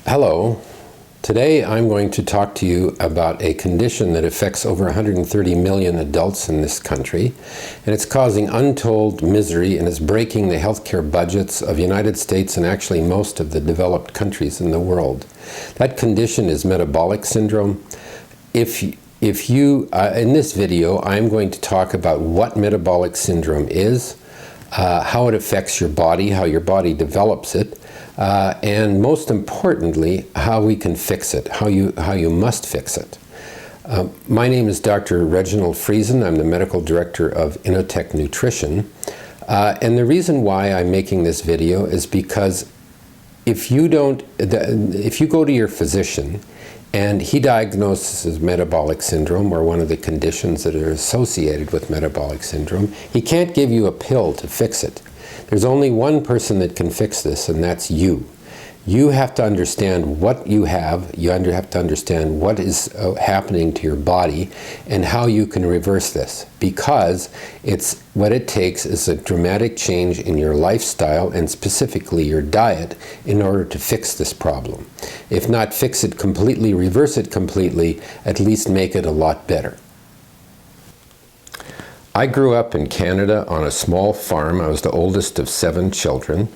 Hello. Today I'm going to talk to you about a condition that affects over 130 million adults in this country, and it's causing untold misery and is breaking the healthcare budgets of the United States and actually most of the developed countries in the world. That condition is metabolic syndrome. In this video, I'm going to talk about what metabolic syndrome is, how it affects your body, how your body develops it, and most importantly, how we can fix it, how you must fix it. My name is Dr. Reginald Friesen. I'm the medical director of Innotech Nutrition. And the reason why I'm making this video is because if you go to your physician and he diagnoses metabolic syndrome or one of the conditions that are associated with metabolic syndrome, he can't give you a pill to fix it. There's only one person that can fix this, and that's you. You have to understand what you have. You have to understand what is happening to your body and how you can reverse this, because what it takes is a dramatic change in your lifestyle and specifically your diet in order to fix this problem. If not fix it completely, reverse it completely, at least make it a lot better. I grew up in Canada on a small farm. I was the oldest of 7 children.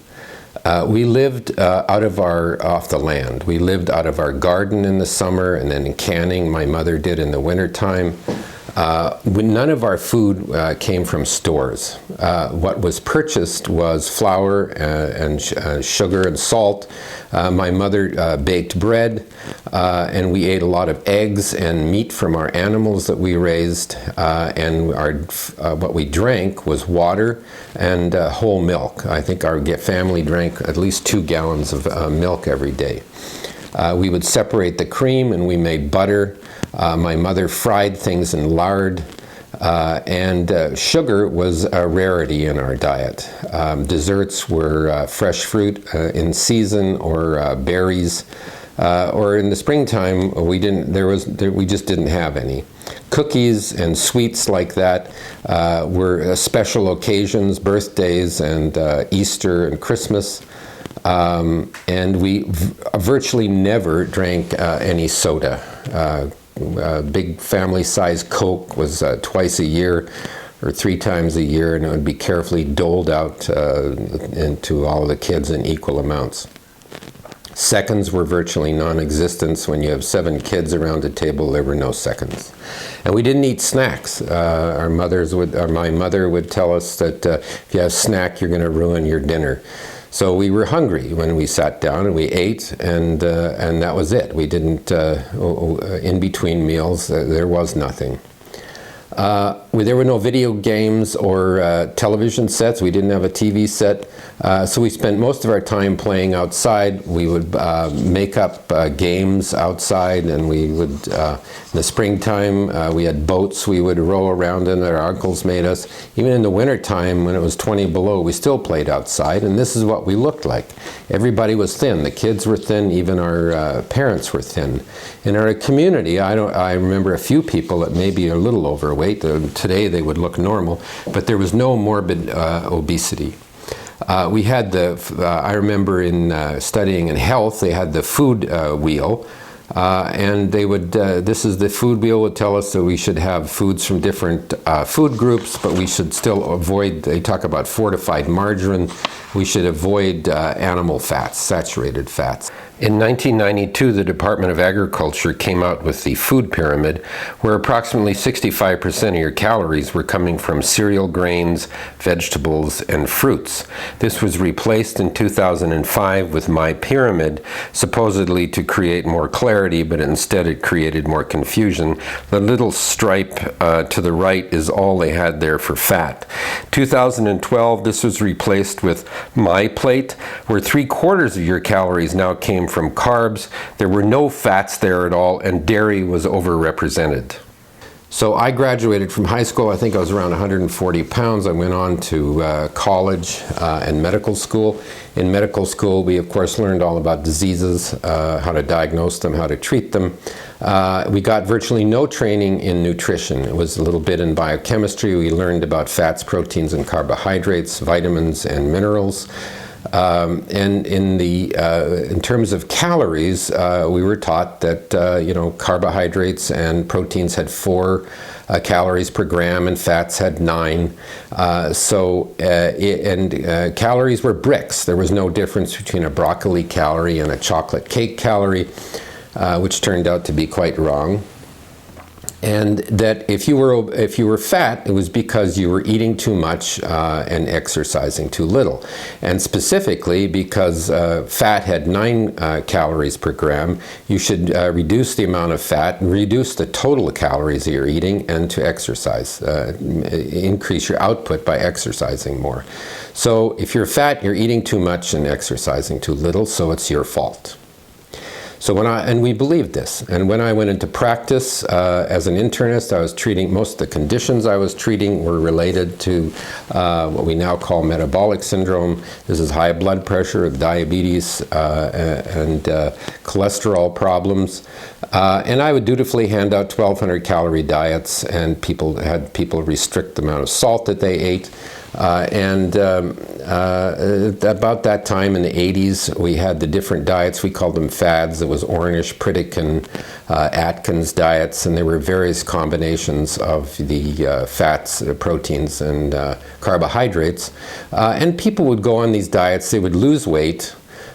We lived off the land. We lived out of our garden in the summer, and then in canning my mother did in the wintertime. None of our food came from stores. What was purchased was flour and sugar and salt. My mother baked bread, and we ate a lot of eggs and meat from our animals that we raised, and what we drank was water and whole milk. I think our family drank at least 2 gallons of milk every day. We would separate the cream and we made butter. My mother fried things in lard, and sugar was a rarity in our diet. Desserts were fresh fruit in season or berries, or in the springtime we just didn't have any. Cookies and sweets like that were special occasions, birthdays and Easter and Christmas. And we virtually never drank any soda. Big family-sized Coke was twice a year or 3 times a year, and it would be carefully doled out into all the kids in equal amounts. Seconds were virtually non-existent. When you have 7 kids around a table, there were no seconds. And we didn't eat snacks. My mother would tell us that if you have a snack, you're going to ruin your dinner. So we were hungry when we sat down and we ate, and that was it. We didn't, in between meals, there was nothing. There were no video games or television sets. We didn't have a TV set. So we spent most of our time playing outside. We would make up games outside, and we would, in the springtime, we had boats we would row around in that our uncles made us. Even in the wintertime, when it was 20 below, we still played outside, and this is what we looked like. Everybody was thin. The kids were thin. Even our parents were thin. In our community, I remember a few people that may be a little overweight. Today they would look normal, but there was no morbid obesity. We had I remember in studying in health, they had the food wheel, and they would, this is the food wheel would tell us that we should have foods from different food groups, but we should still avoid, they talk about fortified margarine, we should avoid animal fats, saturated fats. In 1992, the Department of Agriculture came out with the food pyramid, where approximately 65% of your calories were coming from cereal grains, vegetables, and fruits. This was replaced in 2005 with My Pyramid, supposedly to create more clarity, but instead it created more confusion. The little stripe to the right is all they had there for fat. 2012, this was replaced with My Plate, where 3/4 of your calories now came from carbs. There were no fats there at all, and dairy was overrepresented. So I graduated from high school. I think I was around 140 pounds. I went on to college and medical school. In medical school, we of course learned all about diseases, how to diagnose them, how to treat them. We got virtually no training in nutrition. It was a little bit in biochemistry. We learned about fats, proteins, and carbohydrates, vitamins, and minerals. And in terms of calories, we were taught that carbohydrates and proteins had 4 calories per gram, and fats had 9. Calories were bricks. There was no difference between a broccoli calorie and a chocolate cake calorie, which turned out to be quite wrong. And that if you were fat, it was because you were eating too much and exercising too little. And specifically, because fat had 9 calories per gram, you should reduce the amount of fat, reduce the total calories that you're eating, and to exercise, increase your output by exercising more. So if you're fat, you're eating too much and exercising too little, so it's your fault. So we believed this, and when I went into practice as an internist, I was treating, most of the conditions I was treating were related to what we now call metabolic syndrome. This is high blood pressure, diabetes, and cholesterol problems. And I would dutifully hand out 1,200 calorie diets, and had people restrict the amount of salt that they ate. About that time in the 80s, we had the different diets. We called them fads. It was Ornish, Pritikin, Atkins diets, and there were various combinations of the fats, proteins, and carbohydrates. And people would go on these diets. They would lose weight.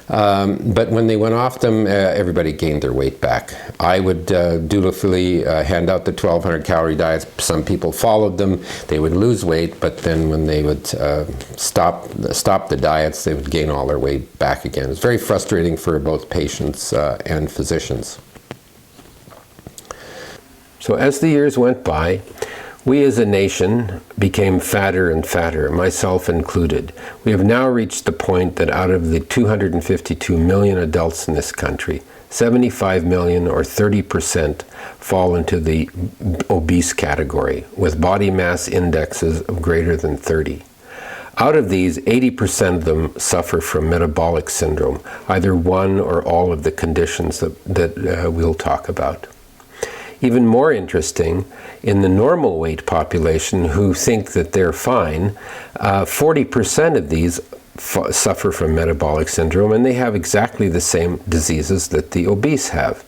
But when they went off them, everybody gained their weight back. I would dutifully hand out the 1,200 calorie diets. Some people followed them. They would lose weight, but then when they would stop the diets, they would gain all their weight back again. It's very frustrating for both patients and physicians. So as the years went by, we as a nation became fatter and fatter, myself included. We have now reached the point that out of the 252 million adults in this country, 75 million or 30% fall into the obese category with body mass indexes of greater than 30. Out of these, 80% of them suffer from metabolic syndrome, either one or all of the conditions that we'll talk about. Even more interesting, in the normal weight population who think that they're fine, 40% of these suffer from metabolic syndrome, and they have exactly the same diseases that the obese have.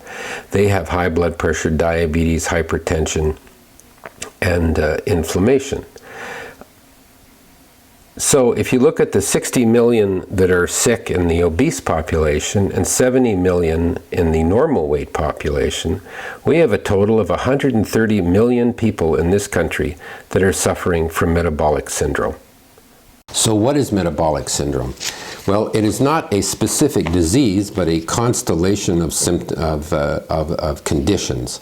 They have high blood pressure, diabetes, hypertension, and inflammation. So if you look at the 60 million that are sick in the obese population and 70 million in the normal weight population, we have a total of 130 million people in this country that are suffering from metabolic syndrome. So what is metabolic syndrome? Well, it is not a specific disease, but a constellation of conditions.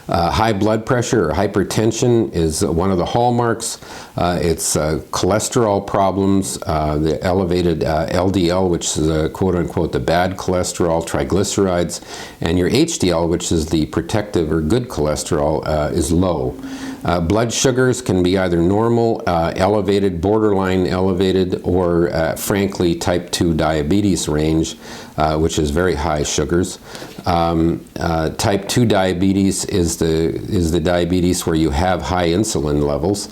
High blood pressure or hypertension is one of the hallmarks. It's cholesterol problems, the elevated LDL, which is quote-unquote the bad cholesterol, triglycerides, and your HDL, which is the protective or good cholesterol, is low. Blood sugars can be either normal, elevated, borderline elevated, or frankly type 2 diabetes range, which is very high sugars. Type 2 diabetes is the diabetes where you have high insulin levels.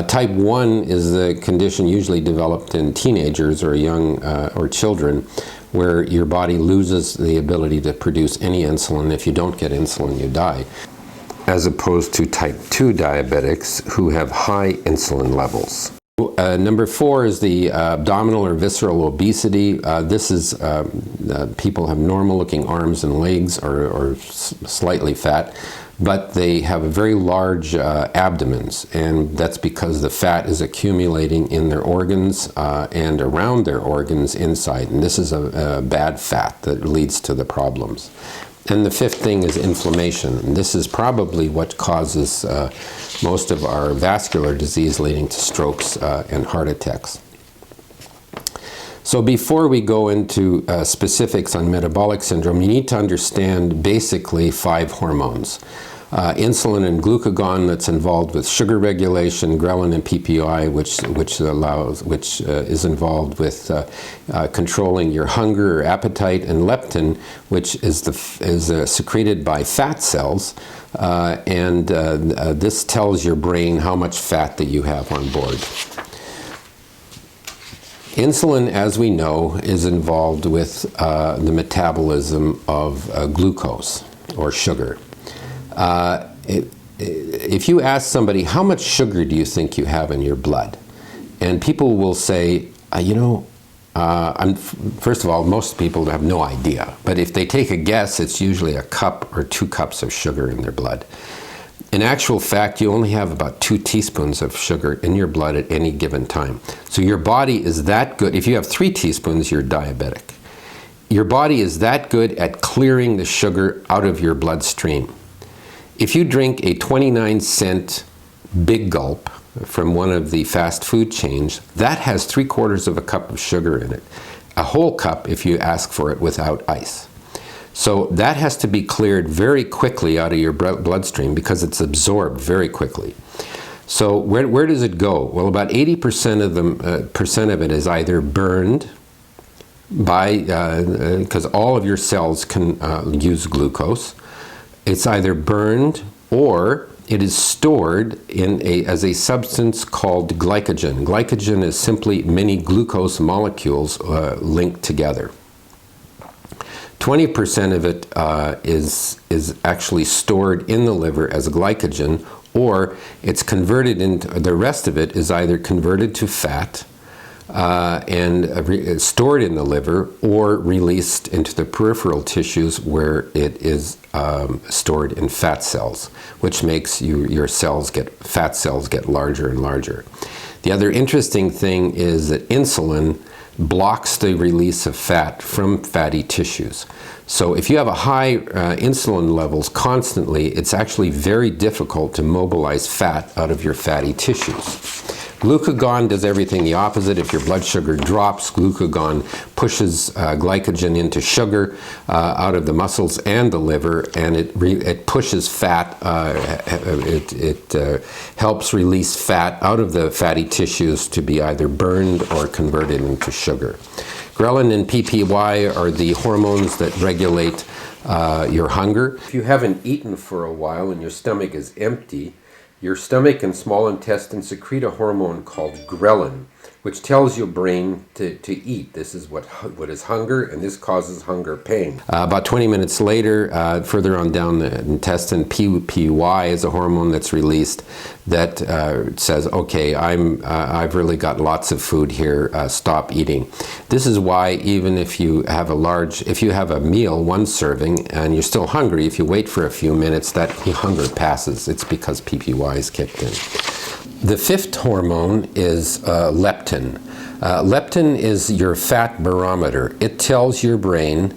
Type 1 is the condition usually developed in teenagers or young or children, where your body loses the ability to produce any insulin. If you don't get insulin, you die. As opposed to type 2 diabetics who have high insulin levels. Number 4 is the abdominal or visceral obesity. This is people have normal looking arms and legs or slightly fat, but they have very large abdomens, and that's because the fat is accumulating in their organs and around their organs inside, and this is a bad fat that leads to the problems. And the 5th thing is inflammation. And this is probably what causes most of our vascular disease leading to strokes and heart attacks. So before we go into specifics on metabolic syndrome, you need to understand basically 5 hormones. Insulin and glucagon, that's involved with sugar regulation, ghrelin and PPI, which is involved with controlling your hunger or appetite, and leptin, which is secreted by fat cells, and this tells your brain how much fat that you have on board. Insulin, as we know, is involved with the metabolism of glucose or sugar. If you ask somebody, how much sugar do you think you have in your blood? And people will say, first of all, most people have no idea. But if they take a guess, it's usually a cup or 2 cups of sugar in their blood. In actual fact, you only have about 2 teaspoons of sugar in your blood at any given time. So your body is that good. If you have 3 teaspoons, you're diabetic. Your body is that good at clearing the sugar out of your bloodstream. If you drink a 29-cent Big Gulp from one of the fast food chains, that has 3/4 of a cup of sugar in it. A whole cup if you ask for it without ice. So that has to be cleared very quickly out of your bloodstream because it's absorbed very quickly. So where does it go? Well, about 80% of it is either burned by, because all of your cells can use glucose. It's either burned or it is stored as a substance called glycogen. Glycogen is simply many glucose molecules linked together. 20% of it is actually stored in the liver as glycogen, or it's converted into, the rest of it is either converted to fat and stored in the liver, or released into the peripheral tissues where it is stored in fat cells, which makes your fat cells get larger and larger. The other interesting thing is that insulin blocks the release of fat from fatty tissues. So if you have a high insulin levels constantly, it's actually very difficult to mobilize fat out of your fatty tissues. Glucagon does everything the opposite. If your blood sugar drops, glucagon pushes glycogen into sugar out of the muscles and the liver, and it pushes fat, it helps release fat out of the fatty tissues to be either burned or converted into sugar. Ghrelin and PPY are the hormones that regulate your hunger. If you haven't eaten for a while and your stomach is empty, your stomach and small intestine secrete a hormone called ghrelin, which tells your brain to eat. This is what is hunger, and this causes hunger pain. About 20 minutes later, further on down the intestine, PPY is a hormone that's released that says, okay, I've really got lots of food here, stop eating. This is why even if you have a meal, 1 serving, and you're still hungry, if you wait for a few minutes, that hunger passes. It's because PPY is kicked in. The 5th hormone is leptin. Leptin is your fat barometer. It tells your brain,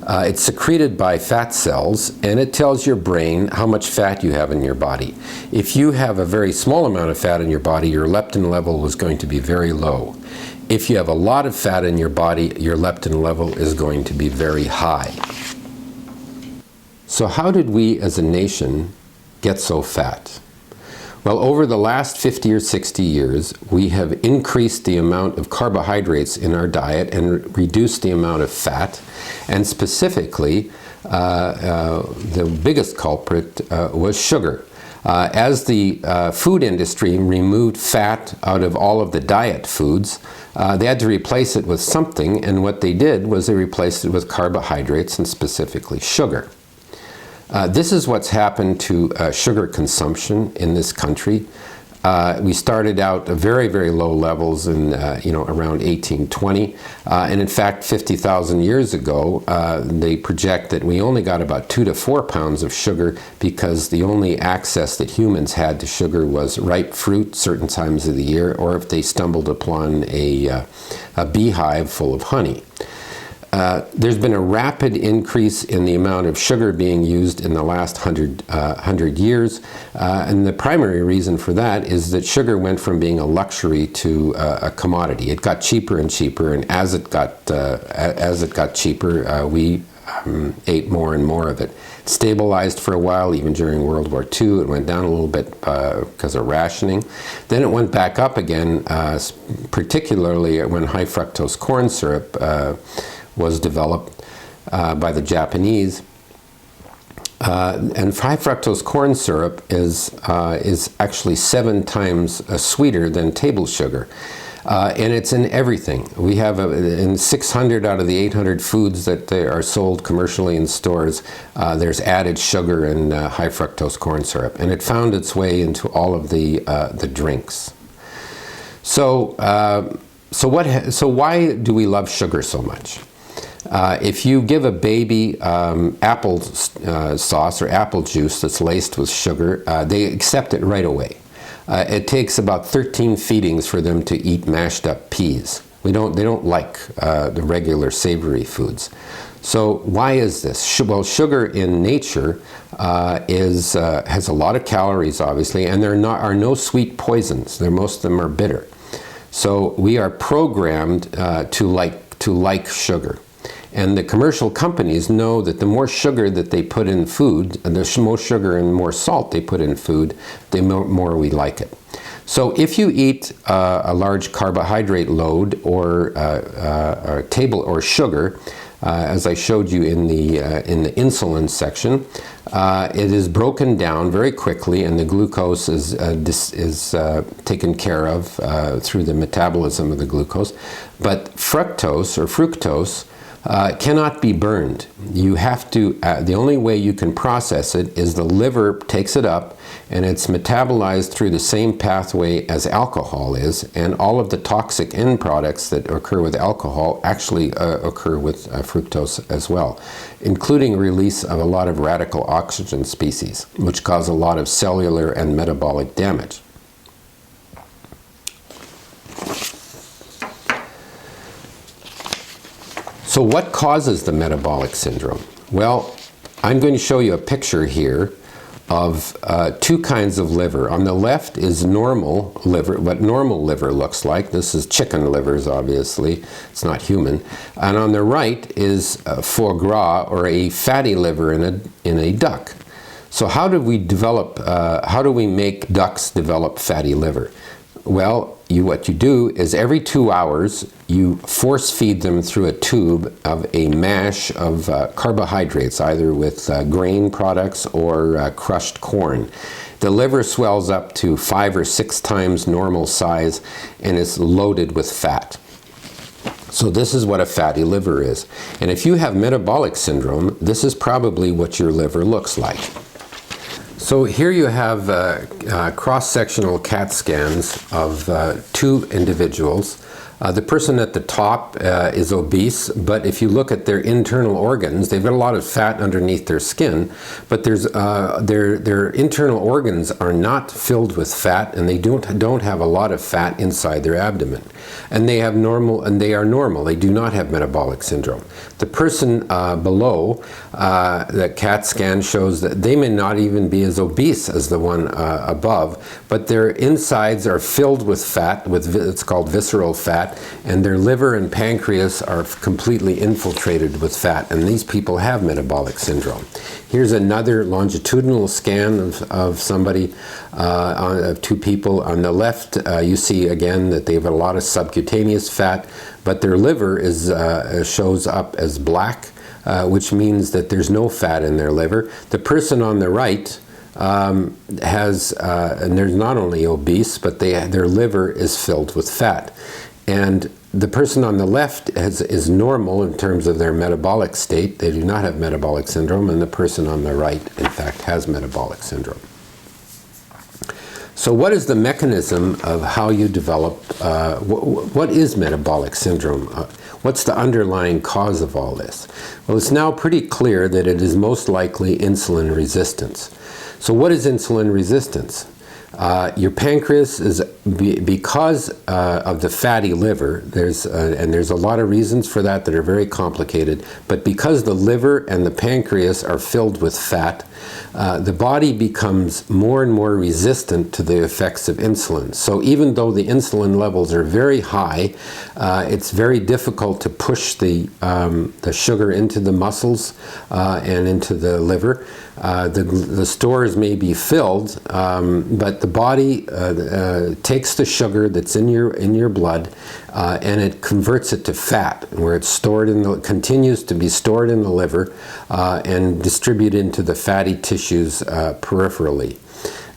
it's secreted by fat cells, and it tells your brain how much fat you have in your body. If you have a very small amount of fat in your body, your leptin level is going to be very low. If you have a lot of fat in your body, your leptin level is going to be very high. So how did we as a nation get so fat? Well, over the last 50 or 60 years, we have increased the amount of carbohydrates in our diet and reduced the amount of fat. And specifically, the biggest culprit was sugar. As the food industry removed fat out of all of the diet foods, they had to replace it with something, and what they did was they replaced it with carbohydrates, and specifically sugar. This is what's happened to sugar consumption in this country. We started out at very, very low levels in around 1820, and in fact 50,000 years ago they project that we only got about 2 to 4 pounds of sugar because the only access that humans had to sugar was ripe fruit certain times of the year, or if they stumbled upon a beehive full of honey. There's been a rapid increase in the amount of sugar being used in the last 100 years, and the primary reason for that is that sugar went from being a luxury to a commodity. It got cheaper and cheaper, and as it got cheaper, we ate more and more of it. It stabilized for a while, even during World War II. It went down a little bit because of rationing. Then it went back up again, particularly when high fructose corn syrup was developed by the Japanese. And high fructose corn syrup is actually 7 times sweeter than table sugar. And it's in everything. We have in 600 out of the 800 foods that are sold commercially in stores, there's added sugar and high fructose corn syrup. And it found its way into all of the drinks. So why do we love sugar so much? If you give a baby apple sauce or apple juice that's laced with sugar, they accept it right away. It takes about 13 feedings for them to eat mashed up peas. They don't like the regular savory foods. So why is this? Well, sugar in nature has a lot of calories, obviously, and there are no sweet poisons. Most of them are bitter. So we are programmed to like sugar. And the commercial companies know that the more sugar that they put in food, the more sugar and more salt they put in food, the more we like it. So if you eat a large carbohydrate load or sugar, as I showed you in the insulin section, it is broken down very quickly, and the glucose is taken care of through the metabolism of the glucose. But fructose cannot be burned. You have to, the only way you can process it is the liver takes it up and it's metabolized through the same pathway as alcohol is, and all of the toxic end products that occur with alcohol actually occur with fructose as well, including release of a lot of radical oxygen species, which cause a lot of cellular and metabolic damage. So what causes the metabolic syndrome? Well, I'm going to show you a picture here of two kinds of liver. On the left is normal liver, what normal liver looks like. This is chicken livers, obviously. It's not human. And on the right is foie gras, or a fatty liver in a duck. So how do we make ducks develop fatty liver? Well, what you do is every 2 hours you force feed them through a tube of a mash of carbohydrates, either with grain products or crushed corn. The liver swells up to 5 or 6 times normal size and is loaded with fat. So this is what a fatty liver is. And if you have metabolic syndrome, this is probably what your liver looks like. So here you have cross-sectional CAT scans of two individuals. The person at the top is obese, but if you look at their internal organs, they've got a lot of fat underneath their skin, but their internal organs are not filled with fat, and they don't have a lot of fat inside their abdomen. And they are normal. They do not have metabolic syndrome. The person below, the CAT scan shows that they may not even be as obese as the one above, but their insides are filled with fat, it's called visceral fat, and their liver and pancreas are completely infiltrated with fat, and these people have metabolic syndrome. Here's another longitudinal scan of somebody, of two people. On the left, you see again that they have a lot of subcutaneous fat, but their liver shows up as black, which means that there's no fat in their liver. The person on the right and they're not only obese, but their liver is filled with fat. And the person on the left is normal in terms of their metabolic state. They do not have metabolic syndrome, and the person on the right, in fact, has metabolic syndrome. So what is the mechanism of how you develop, what is metabolic syndrome? What's the underlying cause of all this? Well, it's now pretty clear that it is most likely insulin resistance. So what is insulin resistance? Your pancreas is, because of the fatty liver, and there's a lot of reasons for that are very complicated, but because the liver and the pancreas are filled with fat, the body becomes more and more resistant to the effects of insulin. So even though the insulin levels are very high, it's very difficult to push the sugar into the muscles and into the liver. The stores may be filled, but the body takes the sugar that's in your blood and it converts it to fat, where it's continues to be stored in the liver and distributed into the fatty tissues peripherally.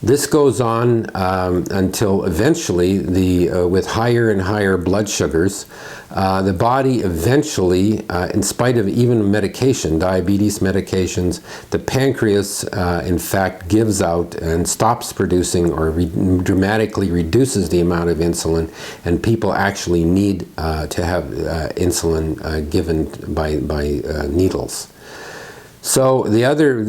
This goes on until eventually, with higher and higher blood sugars, the body eventually, in spite of even medication, diabetes medications, the pancreas, in fact, gives out and stops producing or dramatically reduces the amount of insulin, and people actually need to have insulin given by needles. So the other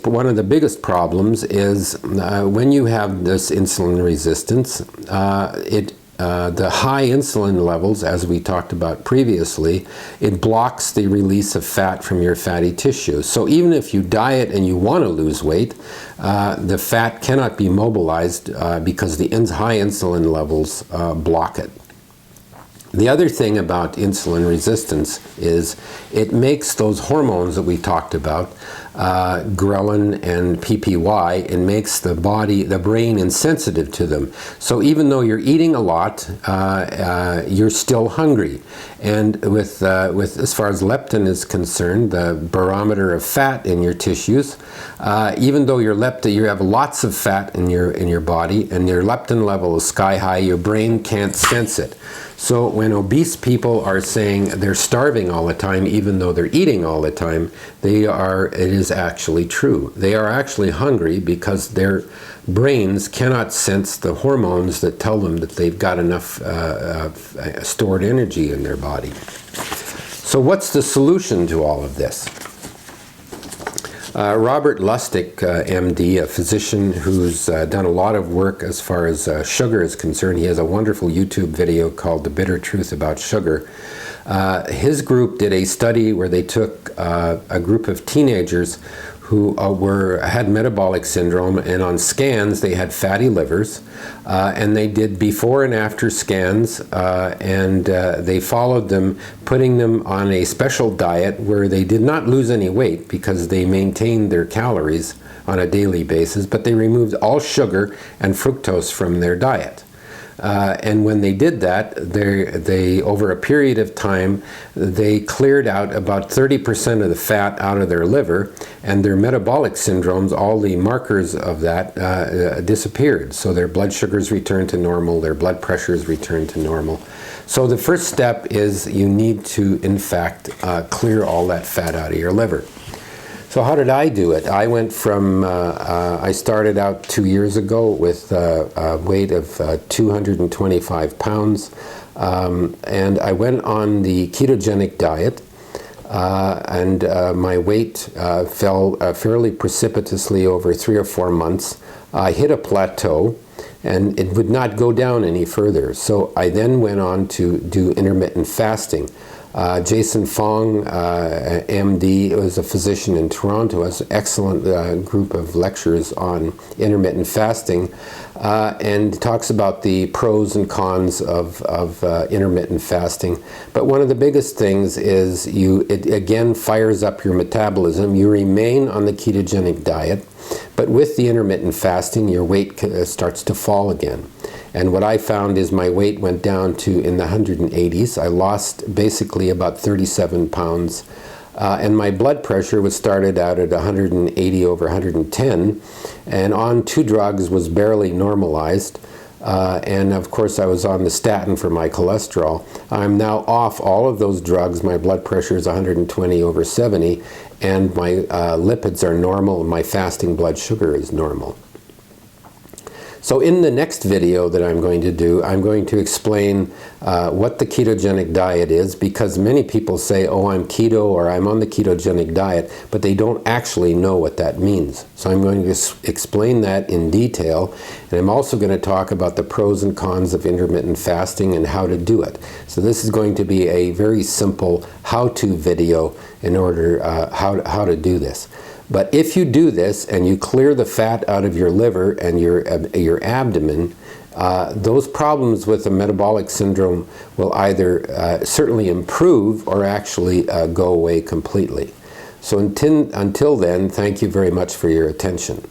one of the biggest problems is when you have this insulin resistance, the high insulin levels, as we talked about previously, it blocks the release of fat from your fatty tissue. So even if you diet and you want to lose weight, the fat cannot be mobilized because the high insulin levels block it. The other thing about insulin resistance is it makes those hormones that we talked about, ghrelin and PPY, it makes the brain insensitive to them. So even though you're eating a lot, you're still hungry. And with as far as leptin is concerned, the barometer of fat in your tissues, even though you have lots of fat in your body and your leptin level is sky high, your brain can't sense it. So when obese people are saying they're starving all the time, even though they're eating all the time, it is actually true. They are actually hungry because their brains cannot sense the hormones that tell them that they've got enough stored energy in their body. So what's the solution to all of this? Robert Lustig, MD, a physician who's done a lot of work as far as sugar is concerned. He has a wonderful YouTube video called The Bitter Truth About Sugar. His group did a study where they took a group of teenagers who had metabolic syndrome, and on scans they had fatty livers, and they did before and after scans, and they followed them, putting them on a special diet where they did not lose any weight because they maintained their calories on a daily basis, but they removed all sugar and fructose from their diet. And when they did that, they over a period of time, they cleared out about 30% of the fat out of their liver, and their metabolic syndromes, all the markers of that, disappeared. So their blood sugars returned to normal, their blood pressures returned to normal. So the first step is you need to, in fact, clear all that fat out of your liver. So how did I do it? I went from, I started out 2 years ago with a weight of 225 pounds, and I went on the ketogenic diet, and my weight fell fairly precipitously over 3 or 4 months. I hit a plateau, and it would not go down any further. So I then went on to do intermittent fasting. Jason Fong, MD, was a physician in Toronto, has an excellent group of lectures on intermittent fasting, and talks about the pros and cons of intermittent fasting. But one of the biggest things is it again fires up your metabolism. You remain on the ketogenic diet, but with the intermittent fasting, your weight starts to fall again. And what I found is my weight went down to in the 180s. I lost basically about 37 pounds. And my blood pressure was started out at 180 over 110. And on 2 drugs was barely normalized. And of course I was on the statin for my cholesterol. I'm now off all of those drugs. My blood pressure is 120 over 70. And my lipids are normal. And my fasting blood sugar is normal. So in the next video that I'm going to do, I'm going to explain what the ketogenic diet is, because many people say, oh, I'm keto or I'm on the ketogenic diet, but they don't actually know what that means. So I'm going to explain that in detail, and I'm also going to talk about the pros and cons of intermittent fasting and how to do it. So this is going to be a very simple how-to video in order how to do this. But if you do this and you clear the fat out of your liver and your abdomen, those problems with the metabolic syndrome will either certainly improve or actually go away completely. So until then, thank you very much for your attention.